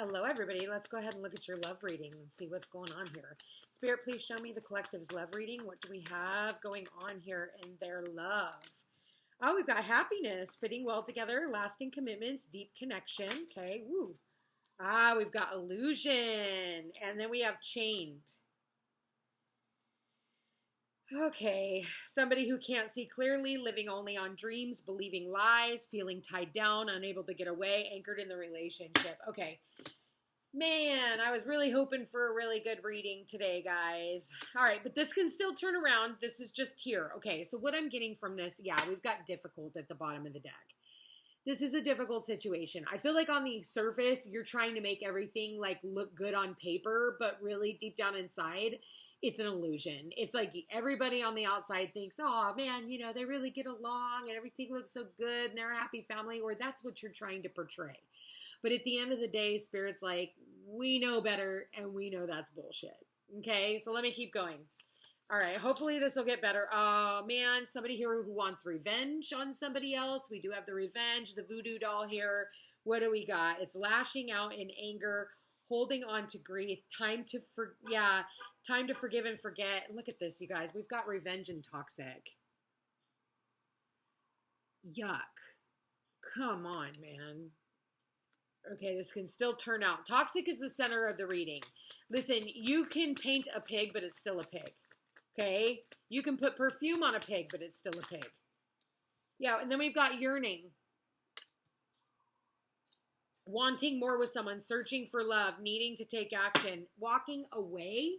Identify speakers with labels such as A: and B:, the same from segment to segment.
A: Hello, everybody. Let's go ahead and look at your love reading and see what's going on here. Spirit, please show me the collective's love reading. What do we have going on here in their love? Oh, we've got happiness, fitting well together, lasting commitments, deep connection. Okay, woo. Ah, we've got illusion, and then we have chained. Okay, somebody who can't see clearly, living only on dreams, believing lies, feeling tied down, unable to get away, anchored in the relationship. Okay, man, I was really hoping for a really good reading today, guys. All right, but this can still turn around. This is just here. Okay, so what I'm getting from this, yeah, we've got difficult at the bottom of the deck. This is a difficult situation. I feel like on the surface, you're trying to make everything like look good on paper, but really deep down inside, it's an illusion. It's like everybody on the outside thinks, oh man, you know, they really get along and everything looks so good and they're a happy family, or that's what you're trying to portray. But at the end of the day, Spirit's like, we know better and we know that's bullshit. Okay, so let me keep going. All right, hopefully this will get better. Oh man, somebody here who wants revenge on somebody else. We do have the revenge, the voodoo doll here. What do we got? It's lashing out in anger, holding on to grief, time to forgive and forget. Look at this, you guys. We've got revenge and toxic. Yuck. Come on, man. Okay, this can still turn out. Toxic is the center of the reading. Listen, you can paint a pig, but it's still a pig. Okay? You can put perfume on a pig, but it's still a pig. Yeah, and then we've got yearning. Wanting more with someone, searching for love, needing to take action, walking away.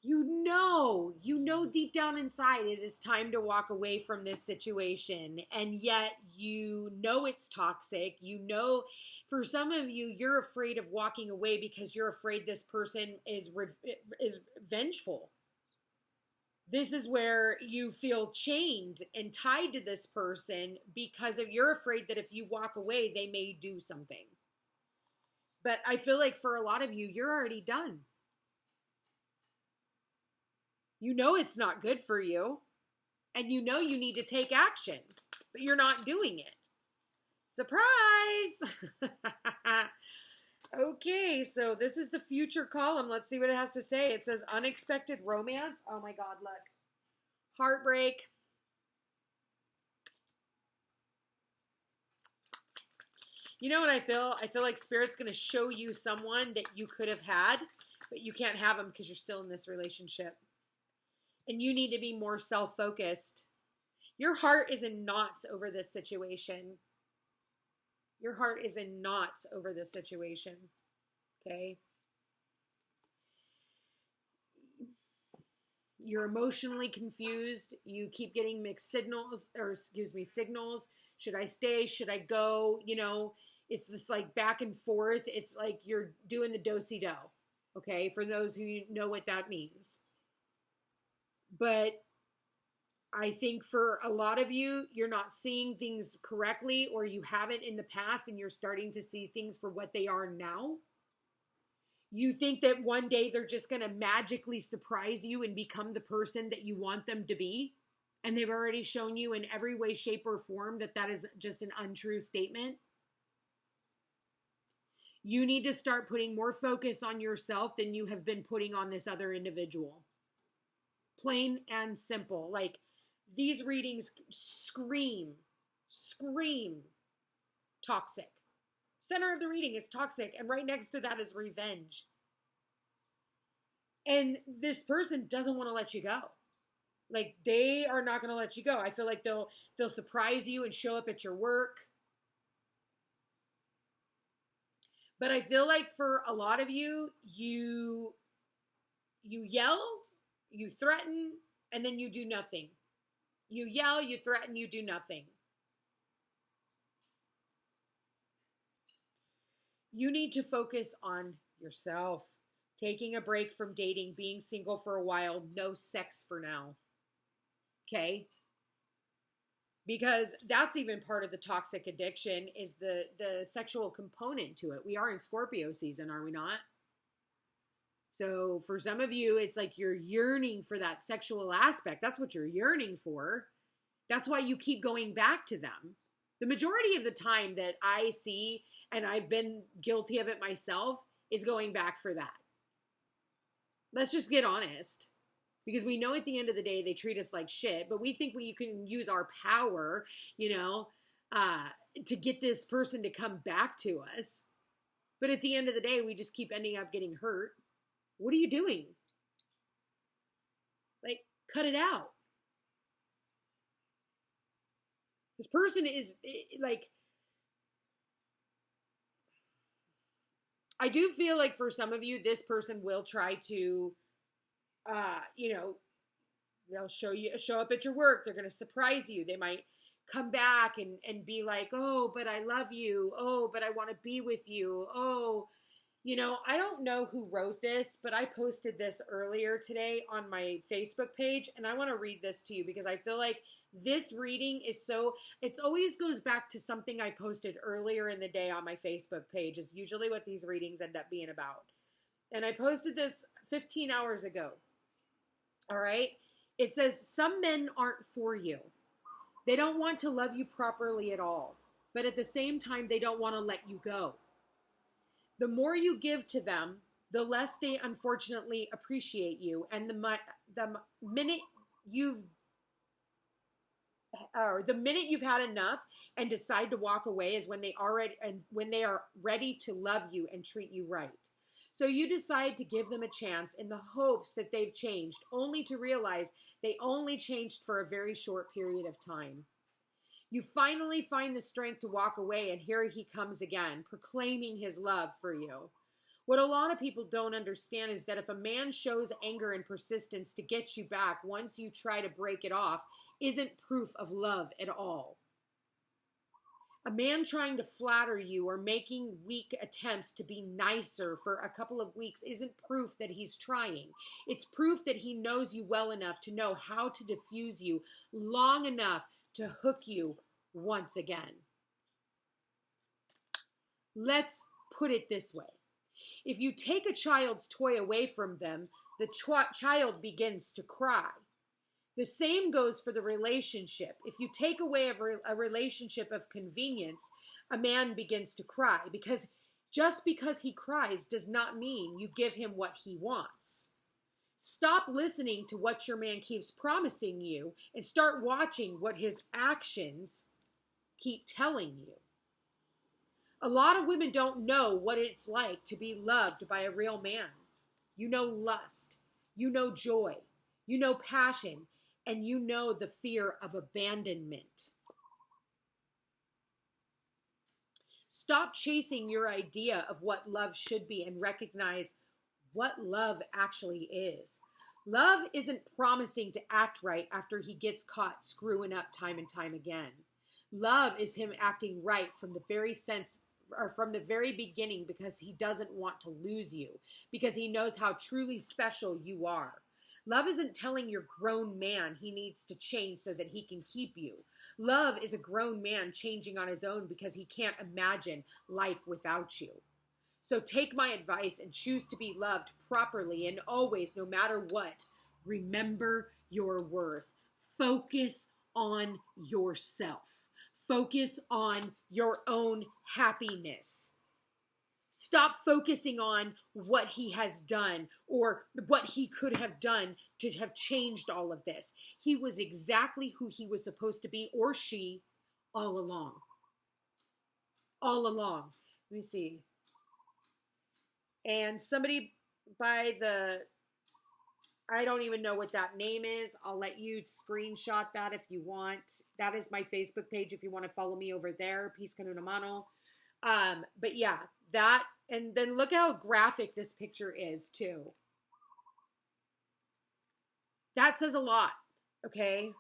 A: You know deep down inside it is time to walk away from this situation, and yet you know it's toxic. You know, for some of you, you're afraid of walking away because you're afraid this person is vengeful. This is where you feel chained and tied to this person because you're afraid that if you walk away, they may do something. But I feel like for a lot of you, you're already done. You know it's not good for you, and you know you need to take action, but you're not doing it. Surprise! Okay, so this is the future column. Let's see what it has to say. It says unexpected romance. Oh my God, look. Heartbreak. You know what I feel? I feel like Spirit's going to show you someone that you could have had, but you can't have them because you're still in this relationship. And you need to be more self-focused. Your heart is in knots over this situation. Your heart is in knots over this situation. Okay? You're emotionally confused. You keep getting mixed signals. Should I stay? Should I go? You know, it's this like back and forth. It's like you're doing the do-si-do. Okay? For those who know what that means. But I think for a lot of you, you're not seeing things correctly, or you haven't in the past and you're starting to see things for what they are now. You think that one day they're just going to magically surprise you and become the person that you want them to be. And they've already shown you in every way, shape, or form that that is just an untrue statement. You need to start putting more focus on yourself than you have been putting on this other individual. Plain and simple. Like, these readings scream toxic. Center of the reading is toxic, and right next to that is revenge. And this person doesn't want to let you go. Like, they are not going to let you go. I feel like they'll surprise you and show up at your work. But I feel like for a lot of you, you yell, you threaten, and then you do nothing. You yell, you threaten, you do nothing. You need to focus on yourself. Taking a break from dating, being single for a while, no sex for now. Okay? Because that's even part of the toxic addiction is the sexual component to it. We are in Scorpio season, are we not? So for some of you, it's like you're yearning for that sexual aspect. That's what you're yearning for. That's why you keep going back to them. The majority of the time that I see and I've been guilty of it myself, is going back for that. Let's just get honest. Because we know at the end of the day, they treat us like shit, but we think we can use our power, to get this person to come back to us. But at the end of the day, we just keep ending up getting hurt. What are you doing? Like, cut it out. This person is like, I do feel like for some of you, this person will try to, they'll show up at your work. They're going to surprise you. They might come back and be like, oh, but I love you. Oh, but I want to be with you. Oh, I don't know who wrote this, but I posted this earlier today on my Facebook page, and I want to read this to you because I feel like this reading is it always goes back to something I posted earlier in the day on my Facebook page, is usually what these readings end up being about. And I posted this 15 hours ago. All right. It says, some men aren't for you. They don't want to love you properly at all. But at the same time, they don't want to let you go. The more you give to them, the less they unfortunately appreciate you. And the minute you've had enough and decide to walk away is when they are ready to love you and treat you right. So you decide to give them a chance in the hopes that they've changed, only to realize they only changed for a very short period of time. You finally find the strength to walk away, and here he comes again, proclaiming his love for you. What a lot of people don't understand is that if a man shows anger and persistence to get you back once you try to break it off, isn't proof of love at all. A man trying to flatter you or making weak attempts to be nicer for a couple of weeks isn't proof that he's trying. It's proof that he knows you well enough to know how to diffuse you long enough to hook you once again. Let's put it this way. If you take a child's toy away from them, the child begins to cry. The same goes for the relationship. If you take away a relationship of convenience, a man begins to cry, because just because he cries does not mean you give him what he wants. Stop listening to what your man keeps promising you and start watching what his actions keep telling you. A lot of women don't know what it's like to be loved by a real man. You know lust, you know joy, you know passion, and you know the fear of abandonment. Stop chasing your idea of what love should be and recognize what love actually is. Love isn't promising to act right after he gets caught screwing up time and time again. Love is him acting right from the very beginning, because he doesn't want to lose you, because he knows how truly special you are. Love isn't telling your grown man he needs to change so that he can keep you. Love is a grown man changing on his own because he can't imagine life without you. So take my advice and choose to be loved properly, and always, no matter what, remember your worth. Focus on yourself. Focus on your own happiness. Stop focusing on what he has done or what he could have done to have changed all of this. He was exactly who he was supposed to be, or she, all along. All along. Let me see. And somebody by I don't even know what that name is. I'll let you screenshot that if you want. That is my Facebook page if you want to follow me over there. Peace con una mano. But yeah, that, and then look how graphic this picture is too. That says a lot, okay?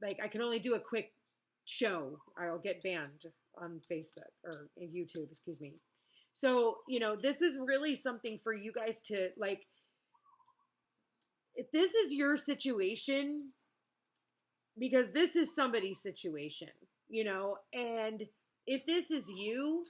A: Like, I can only do a quick show. I'll get banned on Facebook or YouTube, excuse me. So, this is really something for you guys to, like, if this is your situation, because this is somebody's situation, and if this is you,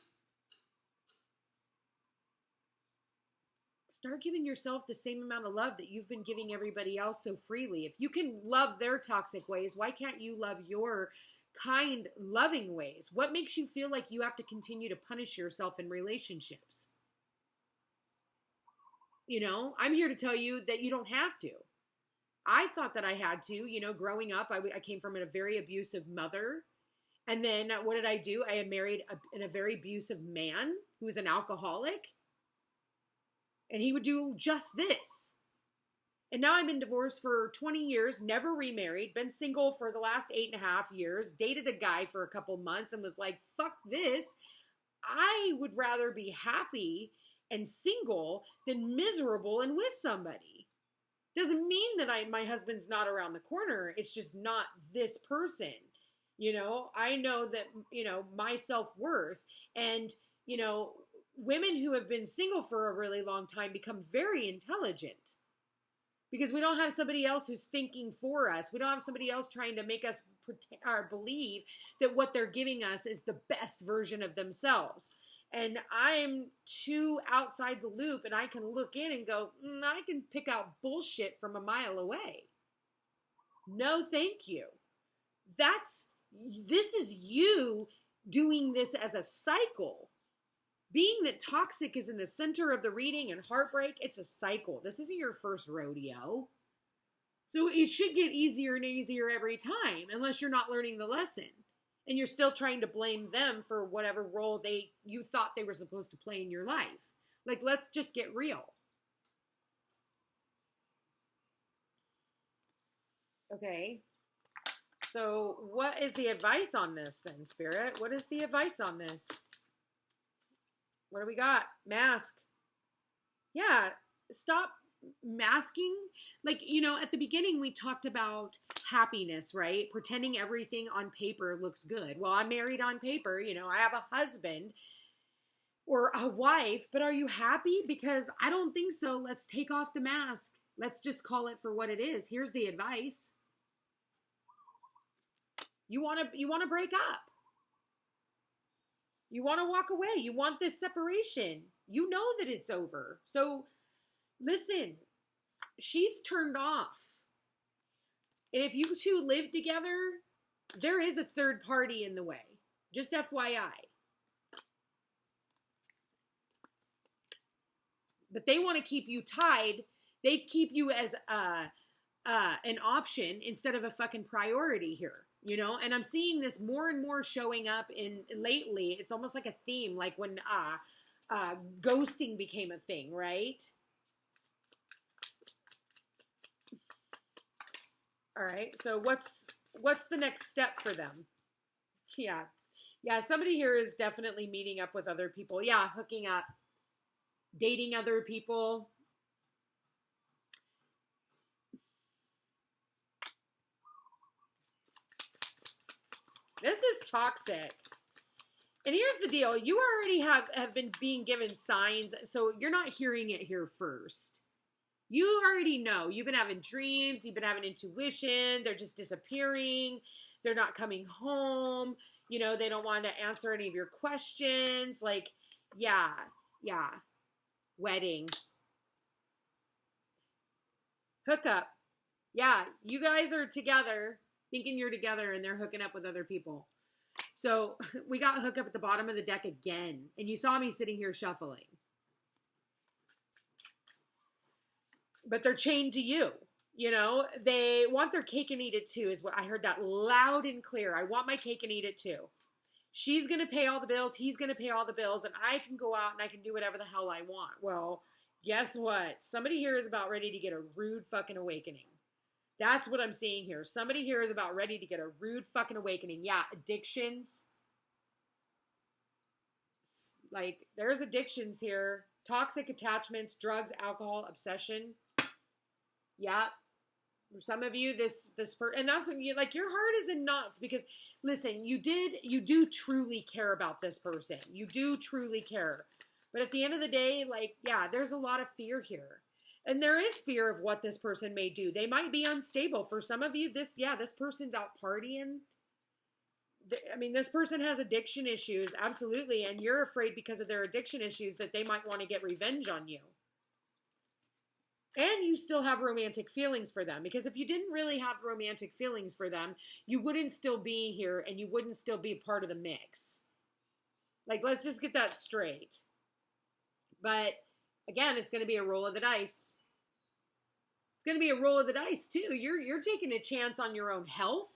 A: start giving yourself the same amount of love that you've been giving everybody else so freely. If you can love their toxic ways, why can't you love your kind, loving ways? What makes you feel like you have to continue to punish yourself in relationships? You know, I'm here to tell you that you don't have to. I thought that I had to, you know, growing up, I came from a very abusive mother. And then what did I do? I married a very abusive man who was an alcoholic. And he would do just this. And now I've been divorced for 20 years, never remarried, been single for the last 8.5 years, dated a guy for a couple months and was like, fuck this. I would rather be happy and single than miserable and with somebody. Doesn't mean that my husband's not around the corner. It's just not this person. You know, I know that, you know, my self-worth, and, you know, women who have been single for a really long time become very intelligent because we don't have somebody else who's thinking for us. We don't have somebody else trying to make us believe that what they're giving us is the best version of themselves. And I'm too outside the loop, and I can look in and go, I can pick out bullshit from a mile away. No, thank you. This is you doing this as a cycle. Being that toxic is in the center of the reading and heartbreak, it's a cycle. This isn't your first rodeo. So it should get easier and easier every time, unless you're not learning the lesson. And you're still trying to blame them for whatever role you thought they were supposed to play in your life. Like, let's just get real. Okay. So what is the advice on this then, Spirit? What is the advice on this? What do we got? Mask. Yeah, stop masking. Like, you know, at the beginning we talked about happiness, right? Pretending everything on paper looks good. Well, I'm married on paper, you know, I have a husband or a wife, but are you happy? Because I don't think so. Let's take off the mask. Let's just call it for what it is. Here's the advice. You want to break up. You want to walk away. You want this separation. You know that it's over. So listen, she's turned off. And if you two live together, there is a third party in the way. Just FYI. But they want to keep you tied. They keep you as an option instead of a fucking priority here. You know, and I'm seeing this more and more showing up lately. It's almost like a theme, like when ghosting became a thing, right? All right. So what's the next step for them? Yeah. Somebody here is definitely meeting up with other people. Yeah, hooking up, dating other people. This is toxic. And here's the deal. You already have been being given signs, so you're not hearing it here first. You already know. You've been having dreams. You've been having intuition. They're just disappearing. They're not coming home. You know, they don't want to answer any of your questions. Like, yeah. Wedding. Hookup. Yeah, you guys are together. Thinking you're together and they're hooking up with other people. So we got hooked up at the bottom of the deck again. And you saw me sitting here shuffling. But they're chained to you. You know, they want their cake and eat it too, is what I heard that loud and clear. I want my cake and eat it too. She's going to pay all the bills. He's going to pay all the bills. And I can go out and I can do whatever the hell I want. Well, guess what? Somebody here is about ready to get a rude fucking awakening. That's what I'm seeing here. Somebody here is about ready to get a rude fucking awakening. Yeah, addictions. Like, there's addictions here. Toxic attachments, drugs, alcohol, obsession. Yeah. For some of you, and that's when you, like, your heart is in knots because, listen, you do truly care about this person. You do truly care. But at the end of the day, like, yeah, there's a lot of fear here. And there is fear of what this person may do. They might be unstable. For some of you, this person's out partying. I mean, this person has addiction issues, absolutely. And you're afraid because of their addiction issues that they might want to get revenge on you. And you still have romantic feelings for them, because if you didn't really have romantic feelings for them, you wouldn't still be here and you wouldn't still be part of the mix. Like, let's just get that straight. But again, it's going to be a roll of the dice. It's going to be a roll of the dice too. You're taking a chance on your own health.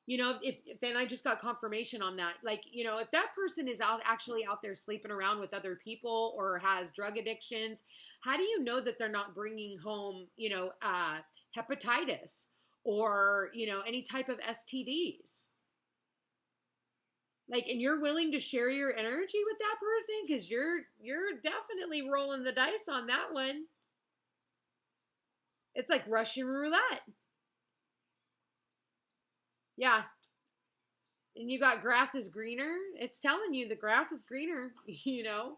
A: You know, if then I just got confirmation on that. Like, you know, if that person is actually out there sleeping around with other people or has drug addictions, how do you know that they're not bringing home, you know, hepatitis or, you know, any type of STDs? Like, and you're willing to share your energy with that person, because you're definitely rolling the dice on that one. It's like Russian roulette. Yeah. And you got grass is greener. It's telling you the grass is greener, you know.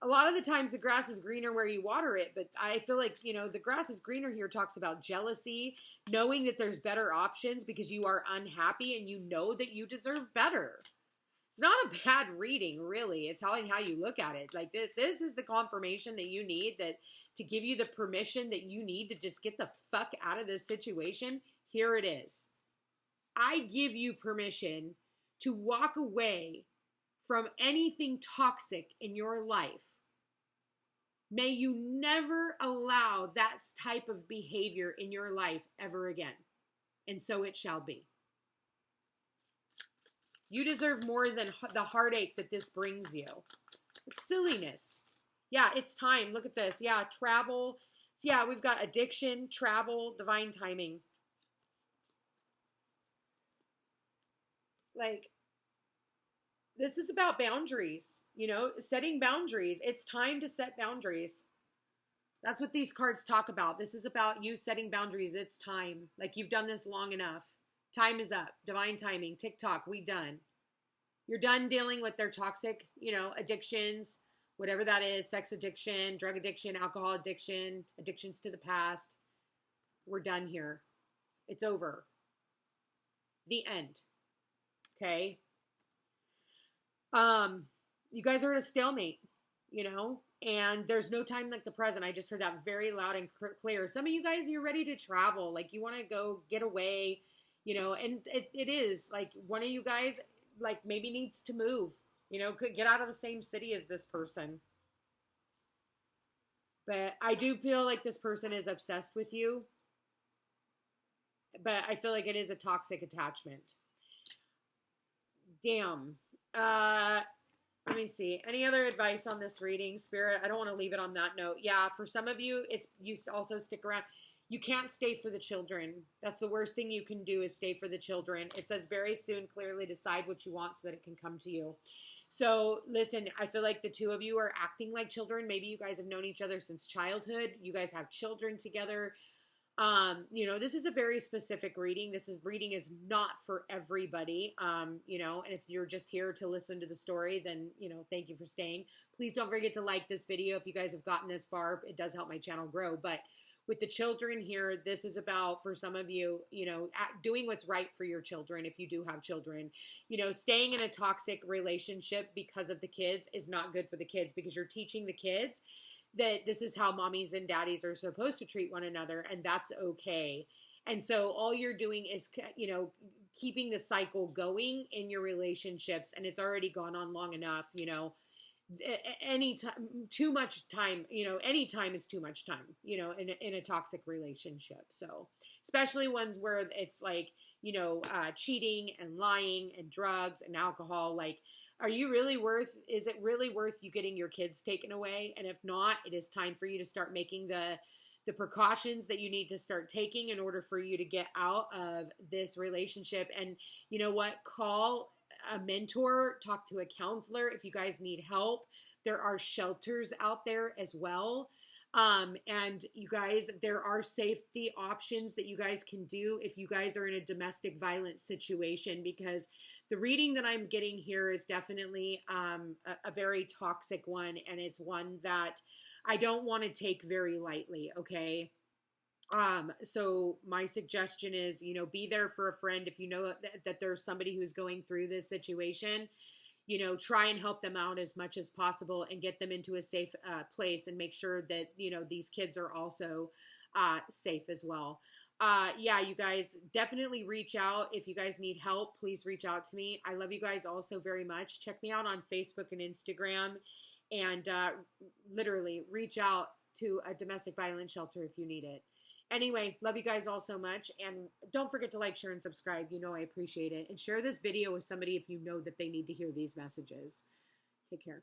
A: A lot of the times the grass is greener where you water it, but I feel like, you know, the grass is greener here talks about jealousy, knowing that there's better options because you are unhappy and you know that you deserve better. It's not a bad reading, really. It's telling how you look at it. Like, this is the confirmation that you need, that to give you the permission that you need to just get the fuck out of this situation. Here it is. I give you permission to walk away from anything toxic in your life. May you never allow that type of behavior in your life ever again. And so it shall be. You deserve more than the heartache that this brings you. It's silliness. Yeah, it's time. Look at this. Yeah, travel. Yeah, we've got addiction, travel, divine timing. Like, this is about boundaries, you know, setting boundaries. It's time to set boundaries. That's what these cards talk about. This is about you setting boundaries. It's time. Like, you've done this long enough. Time is up. Divine timing. TikTok, we done. You're done dealing with their toxic, you know, addictions, whatever that is, sex addiction, drug addiction, alcohol addiction, addictions to the past. We're done here. It's over. The end. Okay? You guys are at a stalemate, you know, and there's no time like the present. I just heard that very loud and clear. Some of you guys, you're ready to travel. Like, you want to go get away, you know, and it is like one of you guys, like, maybe needs to move, you know, could get out of the same city as this person. But I do feel like this person is obsessed with you. But I feel like it is a toxic attachment. Damn. Let me see. Any other advice on this reading, Spirit? I don't want to leave it on that note. Yeah, for some of you, you also stick around. You can't stay for the children. That's the worst thing you can do, is stay for the children. It says very soon, clearly decide what you want so that it can come to you. So listen, I feel like the two of you are acting like children. Maybe you guys have known each other since childhood. You guys have children together. You know, this is a very specific reading. Reading is not for everybody. You know, and if you're just here to listen to the story, then, you know, thank you for staying. Please don't forget to like this video if you guys have gotten this far. It does help my channel grow. But with the children here, this is about, for some of you, you know, doing what's right for your children if you do have children. You know, staying in a toxic relationship because of the kids is not good for the kids, because you're teaching the kids that this is how mommies and daddies are supposed to treat one another, and that's okay. And so all you're doing is, you know, keeping the cycle going in your relationships, and it's already gone on long enough. You know, any time, too much time, you know, any time is too much time, you know, in a toxic relationship. So especially ones where it's like, you know, cheating and lying and drugs and alcohol. Like, is it really worth you getting your kids taken away? And if not, it is time for you to start making the precautions that you need to start taking in order for you to get out of this relationship. And you know what? Call a mentor, talk to a counselor if you guys need help. There are shelters out there as well. And you guys, there are safety options that you guys can do if you guys are in a domestic violence situation, because the reading that I'm getting here is definitely a very toxic one, and it's one that I don't want to take very lightly, okay? So my suggestion is, you know, be there for a friend if you know that there's somebody who's going through this situation. you know, try and help them out as much as possible and get them into a safe place, and make sure that, you know, these kids are also safe as well. Yeah, you guys definitely reach out. If you guys need help, please reach out to me. I love you guys all so very much. Check me out on Facebook and Instagram, and literally reach out to a domestic violence shelter if you need it. Anyway, love you guys all so much. And don't forget to like, share, and subscribe. You know I appreciate it. And share this video with somebody if you know that they need to hear these messages. Take care.